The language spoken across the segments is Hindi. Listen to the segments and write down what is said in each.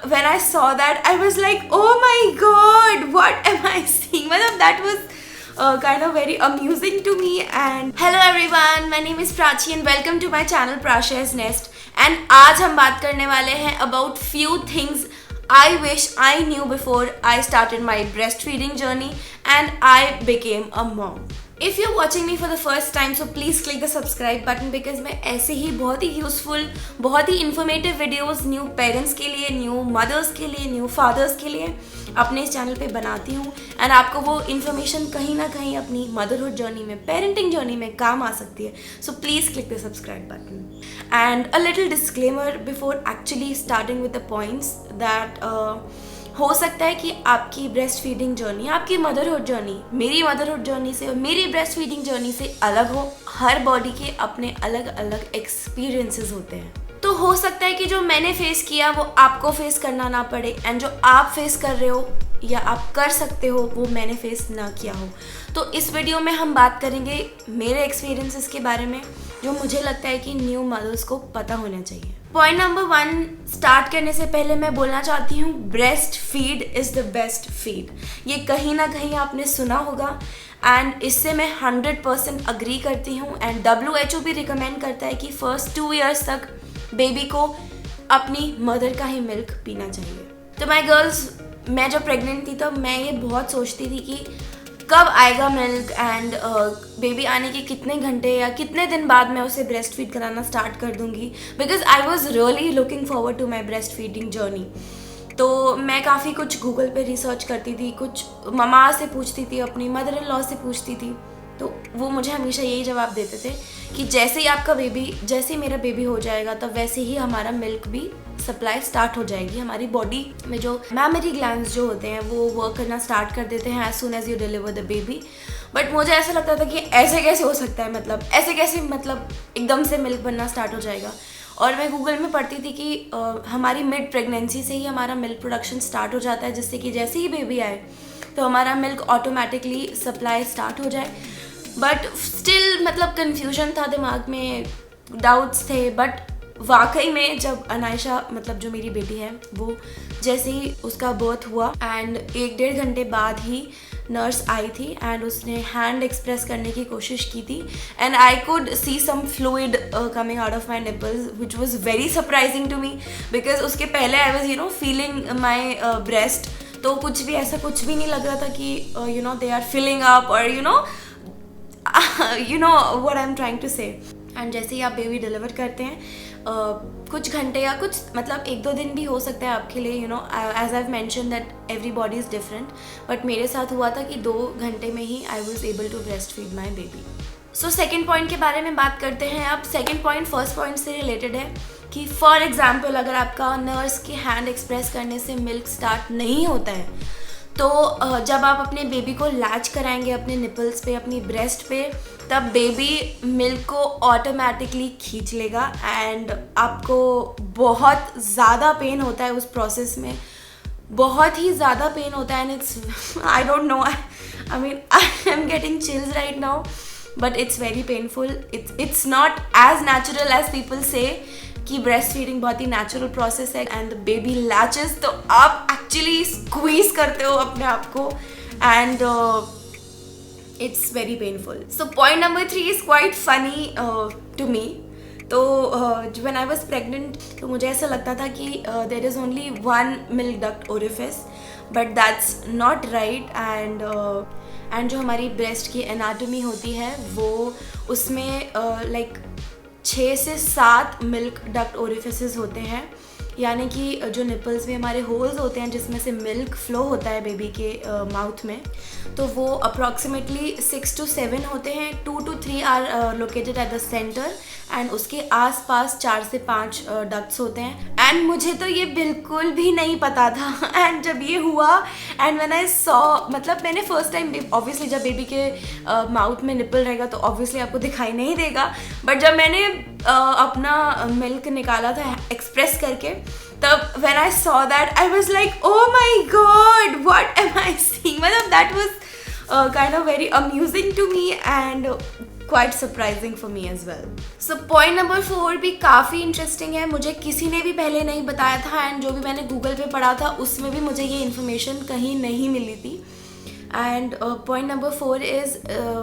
When I saw that, I was like, oh my god, what am I seeing? Matlab, that was kind of very amusing to me. And hello everyone, my name is Prachi and welcome to my channel Prasha's Nest. And आज हम बात करने वाले हैं about few things I wish I knew before I started my breastfeeding journey and I became a mom. If you're watching me for the first time, so please click the subscribe button because मैं ऐसे ही बहुत ही यूजफुल, बहुत ही इन्फॉर्मेटिव वीडियोस न्यू पेरेंट्स के लिए, न्यू मदर्स के लिए, न्यू फादर्स के लिए अपने इस चैनल पे बनाती हूँ. एंड आपको वो इन्फॉर्मेशन कहीं ना कहीं अपनी मदरहुड जर्नी में, पेरेंटिंग जर्नी में काम आ सकती है. So please click the subscribe button. And a little disclaimer before actually starting with the points that हो सकता है कि आपकी ब्रेस्ट फीडिंग जर्नी, आपकी मदरहुड जर्नी मेरी मदरहुड जर्नी से और मेरी ब्रेस्ट फीडिंग जर्नी से अलग हो. हर बॉडी के अपने अलग अलग एक्सपीरियंसेस होते हैं. तो हो सकता है कि जो मैंने फेस किया वो आपको फेस करना ना पड़े एंड जो आप फेस कर रहे हो या आप कर सकते हो वो मैंने फेस ना किया हो. तो इस वीडियो में हम बात करेंगे मेरे एक्सपीरियंसेस के बारे में जो मुझे लगता है कि न्यू मदर्स को पता होना चाहिए. पॉइंट नंबर 1 स्टार्ट करने से पहले मैं बोलना चाहती हूँ, breast feed is the best feed. ये कहीं ना कहीं आपने सुना होगा एंड इससे मैं 100% अग्री करती हूँ. एंड WHO भी रिकमेंड करता है कि फर्स्ट 2 इयर्स तक बेबी को अपनी मदर का ही मिल्क पीना चाहिए. तो माय गर्ल्स, मैं जब प्रेग्नेंट थी तब मैं ये बहुत सोचती थी कि कब आएगा मिल्क एंड बेबी आने के कितने घंटे या कितने दिन बाद मैं उसे ब्रेस्ट फीड कराना स्टार्ट कर दूंगी. Because I was really looking forward to my breast feeding journey. तो मैं काफ़ी कुछ गूगल पे रिसर्च करती थी, कुछ ममा से पूछती थी, अपनी मदर इन लॉ से पूछती थी. तो वो मुझे हमेशा यही जवाब देते थे कि जैसे ही आपका बेबी, जैसे ही मेरा बेबी हो जाएगा तब वैसे ही हमारा मिल्क भी सप्लाई स्टार्ट हो जाएगी. हमारी बॉडी में जो मैमरी ग्लैंड्स जो होते हैं वो वर्क करना स्टार्ट कर देते हैं as soon as you deliver the baby. But मुझे ऐसा लगता था कि ऐसे कैसे हो सकता है, मतलब ऐसे कैसे, मतलब एकदम से मिल्क बनना स्टार्ट हो जाएगा. और मैं गूगल में पढ़ती थी कि हमारी मिड प्रेगनेंसी से ही हमारा मिल्क प्रोडक्शन स्टार्ट हो जाता है, जिससे कि जैसे ही बेबी आए तो हमारा मिल्क ऑटोमेटिकली सप्लाई स्टार्ट हो जाए. बट स्टिल मतलब कन्फ्यूजन था दिमाग में, डाउट्स थे. बट वाकई में जब अनायशा, मतलब जो मेरी बेटी है, वो जैसे ही उसका बर्थ हुआ एंड 1-1.5 घंटे बाद ही नर्स आई थी एंड उसने हैंड एक्सप्रेस करने की कोशिश की थी and I could see some fluid coming out of my nipples which was very surprising to me. Because उसके पहले I was feeling my breast, तो कुछ भी ऐसा कुछ भी नहीं लग रहा था कि दे आर फिलिंग अप और you know what I'm trying to say. And जैसे ही आप बेबी डिलीवर करते हैं कुछ घंटे या कुछ मतलब 1-2 दिन भी हो सकता है आपके लिए, as I mention that everybody is different. But मेरे साथ हुआ था कि 2 घंटे में ही I was able to breast feed my baby. So second point के बारे में बात करते हैं. अब सेकेंड पॉइंट फर्स्ट पॉइंट से रिलेटेड है कि फॉर एग्जाम्पल अगर आपका नर्स के हैंड एक्सप्रेस करने से मिल्क स्टार्ट नहीं होता है तो जब आप अपने बेबी को लैच कराएंगे अपने निपल्स पे, अपनी ब्रेस्ट पे, तब बेबी मिल्क को ऑटोमेटिकली खींच लेगा एंड आपको बहुत ज़्यादा पेन होता है उस प्रोसेस में, बहुत ही ज़्यादा पेन होता है. And it's, I don't know, I mean I am getting chills right now, but it's very painful. It's not as natural as people say कि ब्रेस्ट फीडिंग बहुत ही नेचुरल प्रोसेस है एंड द बेबी लैचेस, तो आप एक्चुअली स्क्वीज करते हो अपने आप को and it's very painful. So point number 3 is quite funny to me. तो व्हेन आई वाज प्रेग्नेंट तो मुझे ऐसा लगता था कि there is only 1 milk duct orifice, but that's not right. And जो हमारी ब्रेस्ट की एनाटॉमी होती है वो उसमें लाइक 6 से 7 मिल्क डक्ट ओरिफिसेस होते हैं. यानी कि जो निपल्स में हमारे होल्स होते हैं जिसमें से मिल्क फ्लो होता है बेबी के माउथ में, तो वो अप्रॉक्सीमेटली 6 to 7 होते हैं. 2 to 3 are located at the centre and उसके आसपास 4 से 5 डक्ट्स होते हैं. एंड मुझे तो ये बिल्कुल भी नहीं पता था. एंड जब ये हुआ एंड व्हेन आई सॉ, मतलब मैंने फर्स्ट टाइम, ऑब्वियसली जब बेबी के माउथ में निपल रहेगा तो ऑब्वियसली आपको दिखाई नहीं देगा, बट जब मैंने अपना मिल्क निकाला था एक्सप्रेस करके, तब when I saw that I was like oh my god, what am I seeing. मतलब that was kind of very amusing to me and quite surprising for me as well. So point number 4 भी काफ़ी इंटरेस्टिंग है, मुझे किसी ने भी पहले नहीं बताया था एंड जो भी मैंने गूगल पे पढ़ा था उसमें भी मुझे ये इन्फॉर्मेशन कहीं नहीं मिली थी। And point number 4 is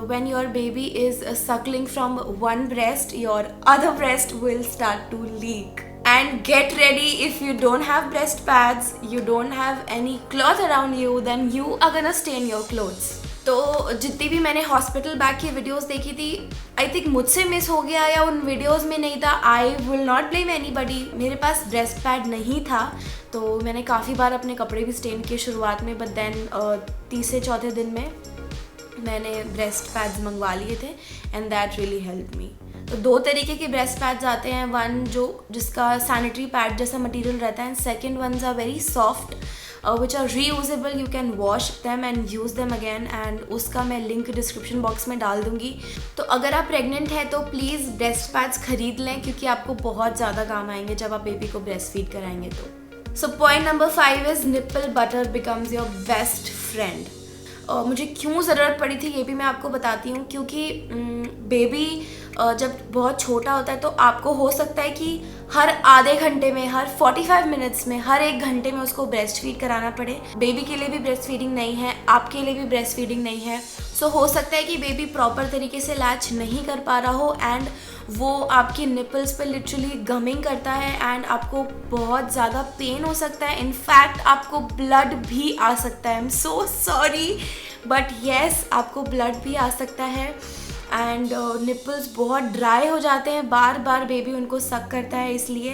when your baby is suckling from one breast, your other breast will start to leak. And get ready, if you don't have breast pads, you don't have any cloth around you, then you are gonna stain your clothes. तो जितनी भी मैंने हॉस्पिटल बैग की वीडियोस देखी थी, आई थिंक मुझसे मिस हो गया या उन वीडियोस में नहीं था। I will not blame anybody, मेरे पास ब्रेस्ट पैड नहीं था तो मैंने काफ़ी बार अपने कपड़े भी स्टेन किए शुरुआत में, बट देन तीसरे चौथे दिन में मैंने ब्रेस्ट पैड्स मंगवा लिए थे and that really help me. तो 2 तरीके के ब्रेस्ट पैड्स आते हैं, वन जिसका सैनिटरी पैड जैसा मटेरियल रहता है and second ones are very soft which are reusable, you can wash them and use them again, and उसका मैं लिंक डिस्क्रिप्शन बॉक्स में डाल दूँगी। तो अगर आप प्रेग्नेंट हैं तो प्लीज़ ब्रेस्ट पैड्स खरीद लें क्योंकि आपको बहुत ज़्यादा काम आएंगे जब आप बेबी को ब्रेस्ट फीड कराएंगे तो। सो point number 5 is nipple butter becomes your best friend. मुझे क्यों ज़रूरत पड़ी थी ये भी मैं आपको बताती हूँ, क्योंकि बेबी जब बहुत छोटा होता है तो आपको हो सकता है कि हर आधे घंटे में, हर 45 मिनट्स में, हर 1 घंटे में उसको ब्रेस्ट फीड कराना पड़े। बेबी के लिए भी ब्रेस्ट फीडिंग नहीं है, आपके लिए भी ब्रेस्ट फीडिंग नहीं है। सो हो सकता है कि बेबी प्रॉपर तरीके से लैच नहीं कर पा रहा हो एंड वो आपकी निपल्स पे लिटरली गमिंग करता है एंड आपको बहुत ज़्यादा पेन हो सकता है। इनफैक्ट आपको ब्लड भी आ सकता है। I am so sorry but yes, आपको ब्लड भी आ सकता है एंड निपल्स बहुत ड्राई हो जाते हैं, बार बार बेबी उनको सक करता है इसलिए,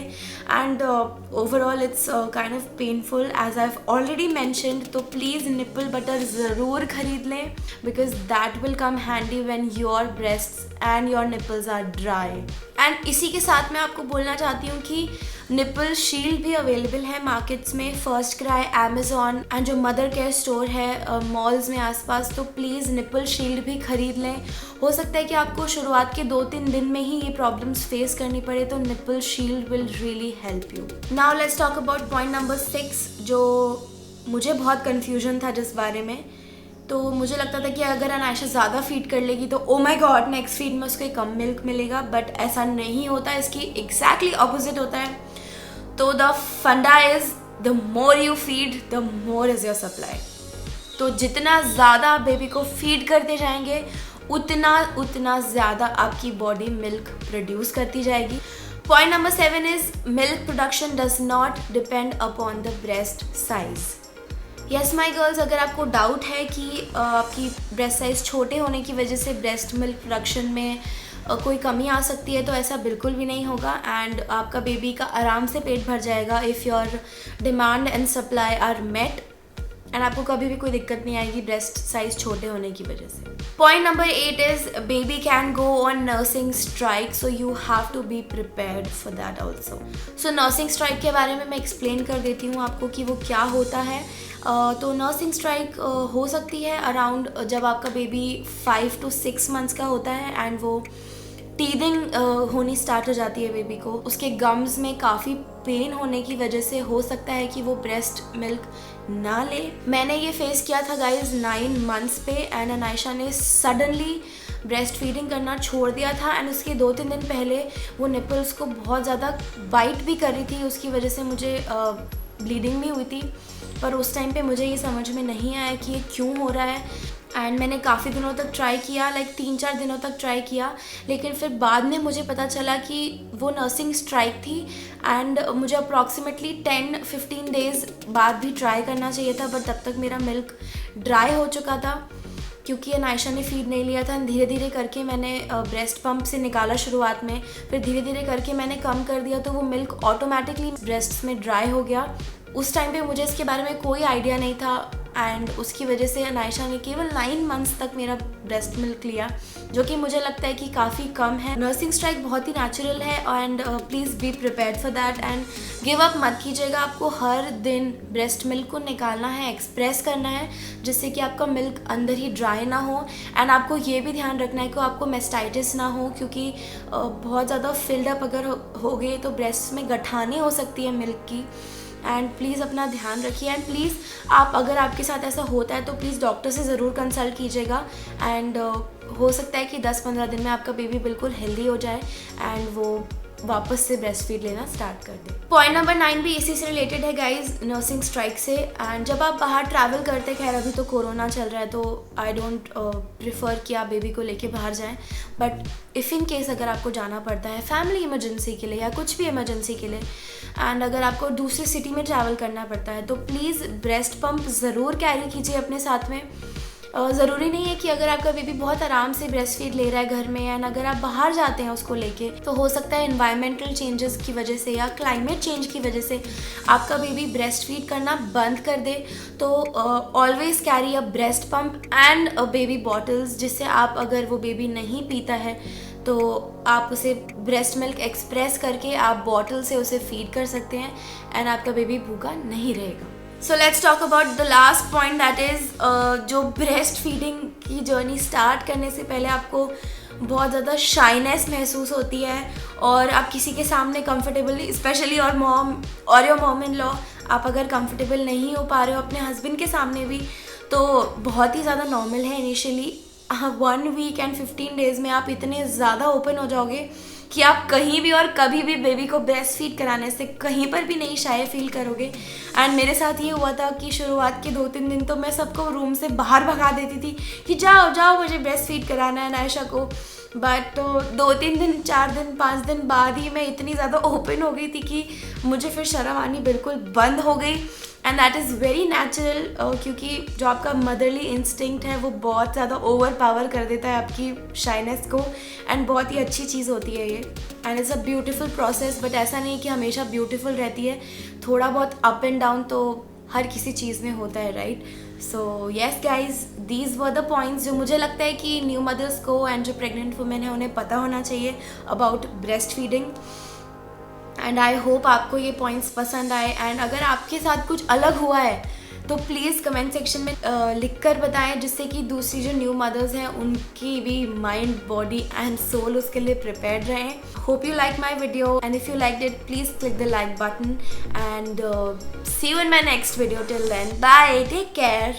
and overall it's kind of painful as I have already mentioned. तो प्लीज़ निपल बटर ज़रूर खरीद लें because that will come handy when your breasts and your nipples are dry. And इसी के साथ मैं आपको बोलना चाहती हूँ कि निपल शील्ड भी अवेलेबल है मार्केट्स में, फर्स्ट क्राई, अमेजॉन एंड जो मदर केयर स्टोर है मॉल्स में आसपास। तो प्लीज़ निपल शील्ड भी खरीद लें। हो सकता है कि आपको शुरुआत के 2-3 दिन में ही ये प्रॉब्लम्स फेस करनी पड़े, तो nipple shield will really help you. Now let's talk about point number 6, जो मुझे बहुत कन्फ्यूजन था जिस बारे में। तो मुझे लगता था कि अगर अनायशा ज़्यादा फीड कर लेगी तो ओ माई गॉड नेक्स्ट फीड में उसको कम मिल्क मिलेगा, बट ऐसा नहीं होता, इसकी एग्जैक्टली ऑपोजिट होता है। तो द फंडा is the more you feed the more is your supply. तो जितना ज़्यादा बेबी को फीड करते जाएंगे उतना ज़्यादा आपकी बॉडी मिल्क प्रोड्यूस करती जाएगी। Point number 7 is milk production does not depend upon the breast size. Yes my girls, अगर आपको डाउट है कि आपकी ब्रेस्ट साइज़ छोटे होने की वजह से ब्रेस्ट मिल्क प्रोडक्शन में कोई कमी आ सकती है, तो ऐसा बिल्कुल भी नहीं होगा एंड आपका बेबी का आराम से पेट भर जाएगा if your demand and supply are met and आपको कभी भी कोई दिक्कत नहीं आएगी ब्रेस्ट साइज़ छोटे होने की वजह से। Point number 8 is baby can go on nursing strike, so you have to be prepared for that also. So nursing strike के बारे में मैं एक्सप्लेन कर देती हूँ आपको कि वो क्या होता है। तो नर्सिंग स्ट्राइक हो सकती है अराउंड जब आपका बेबी 5 to 6 मंथ्स का होता है एंड वो टीदिंग होनी स्टार्ट हो जाती है बेबी को। उसके गम्स में काफ़ी पेन होने की वजह से हो सकता है कि वो ब्रेस्ट मिल्क ना ले। मैंने ये फेस किया था गाइज 9 मंथ्स पे एंड अनायशा ने सडनली ब्रेस्ट फीडिंग करना छोड़ दिया था एंड उसके 2-3 दिन पहले वो निपल्स को बहुत ज़्यादा बाइट भी कर रही थी, उसकी वजह से मुझे ब्लीडिंग भी हुई थी। पर उस टाइम पे मुझे ये समझ में नहीं आया कि ये क्यों हो रहा है एंड मैंने काफ़ी दिनों तक ट्राई किया, लाइक 3-4 दिनों तक ट्राई किया, लेकिन फिर बाद में मुझे पता चला कि वो नर्सिंग स्ट्राइक थी एंड मुझे अप्रॉक्सीमेटली 10-15 डेज़ बाद भी ट्राई करना चाहिए था, बट तब तक मेरा मिल्क ड्राई हो चुका था क्योंकि अनायशा ने फीड नहीं लिया था। धीरे धीरे करके मैंने ब्रेस्ट पंप से निकाला शुरुआत में, फिर धीरे धीरे करके मैंने कम कर दिया, तो वो मिल्क ऑटोमेटिकली ब्रेस्ट में ड्राई हो गया। उस टाइम पे मुझे इसके बारे में कोई आइडिया नहीं था एंड उसकी वजह से अनायशा ने केवल 9 मंथ्स तक मेरा ब्रेस्ट मिल्क लिया, जो कि मुझे लगता है कि काफ़ी कम है। नर्सिंग स्ट्राइक बहुत ही नेचुरल है and please be prepared for that and give up मत कीजिएगा। आपको हर दिन ब्रेस्ट मिल्क को निकालना है, एक्सप्रेस करना है, जिससे कि आपका मिल्क अंदर ही ड्राई ना हो एंड आपको ये भी ध्यान रखना है कि आपको मेस्टाइटिस ना हो, क्योंकि बहुत ज़्यादा फिल्ड अप अगर हो गए तो ब्रेस्ट में गठानी हो सकती है मिल्क की। एंड प्लीज़ अपना ध्यान रखिए। एंड प्लीज़ आप, अगर आपके साथ ऐसा होता है तो प्लीज़ डॉक्टर से ज़रूर कंसल्ट कीजिएगा। एंड हो सकता है कि 10-15 दिन में आपका बेबी बिल्कुल हेल्दी हो जाए एंड वो वापस से ब्रेस्ट फीड लेना स्टार्ट कर दे। पॉइंट नंबर 9 भी इसी से रिलेटेड है गाइज, नर्सिंग स्ट्राइक से। एंड जब आप बाहर ट्रैवल करते, खैर अभी तो कोरोना चल रहा है तो आई डोंट प्रिफर कि आप बेबी को लेके बाहर जाएं, बट इफ़ इन केस अगर आपको जाना पड़ता है फैमिली इमरजेंसी के लिए या कुछ भी इमरजेंसी के लिए, एंड अगर आपको दूसरी सिटी में ट्रैवल करना पड़ता है तो प्लीज़ ब्रेस्ट पम्प ज़रूर कैरी कीजिए अपने साथ में। ज़रूरी नहीं है कि अगर आपका बेबी बहुत आराम से ब्रेस्ट फीड ले रहा है घर में, एंड अगर आप बाहर जाते हैं उसको लेके, तो हो सकता है एनवायरमेंटल चेंजेस की वजह से या क्लाइमेट चेंज की वजह से आपका बेबी ब्रेस्ट फीड करना बंद कर दे। तो always carry a breast pump and a baby bottles, जिससे आप, अगर वो बेबी नहीं पीता है तो आप उसे ब्रेस्ट मिल्क एक्सप्रेस करके आप बॉटल से उसे फीड कर सकते हैं एंड आपका बेबी भूखा नहीं रहेगा। So let's talk about the last point, that is जो ब्रेस्ट फीडिंग की जर्नी स्टार्ट करने से पहले आपको बहुत ज़्यादा शाइनेस महसूस होती है और आप किसी के सामने कंफर्टेबल, स्पेशली और योर मॉम इन लॉ, आप अगर कंफर्टेबल नहीं हो पा रहे हो अपने हस्बैंड के सामने भी, तो बहुत ही ज़्यादा नॉर्मल है। इनिशियली 1 वीक एंड 15 डेज़ में आप इतने ज़्यादा ओपन हो जाओगे कि आप कहीं भी और कभी भी बेबी को ब्रेस्ट फीड कराने से कहीं पर भी नहीं शाय फील करोगे। एंड मेरे साथ ये हुआ था कि शुरुआत के 2-3 दिन तो मैं सबको रूम से बाहर भगा देती थी कि जाओ जाओ मुझे ब्रेस्ट फीड कराना है नायशा को, बट 2-3 दिन, 4 दिन, 5 दिन बाद ही मैं इतनी ज़्यादा ओपन हो गई थी कि मुझे फिर शर्म आनी बिल्कुल बंद हो गई। And that is very natural, क्योंकि जो आपका मदरली इंस्टिंक्ट है वो बहुत ज़्यादा ओवर पावर कर देता है आपकी शाइनेस को, एंड बहुत ही अच्छी चीज़ होती है ये, and it's a beautiful process. But ऐसा नहीं कि हमेशा ब्यूटीफुल रहती है, थोड़ा बहुत अप एंड डाउन तो हर किसी चीज़ में होता है, right? So yes guys, these were the points जो मुझे लगता है कि न्यू मदर्स को एंड जो प्रेग्नेंट वुमेन है उन्हें पता होना चाहिए about breast feeding. And I hope आपको ये पॉइंट्स पसंद आए, एंड अगर आपके साथ कुछ अलग हुआ है तो प्लीज़ कमेंट सेक्शन में लिख कर बताएं, जिससे कि दूसरी जो न्यू मदर्स हैं उनकी भी माइंड, बॉडी एंड सोल उसके लिए प्रिपेयर्ड रहें। Hope you like my video, and if you like it please click the like button, and see you in my next video. Till then, bye, take care.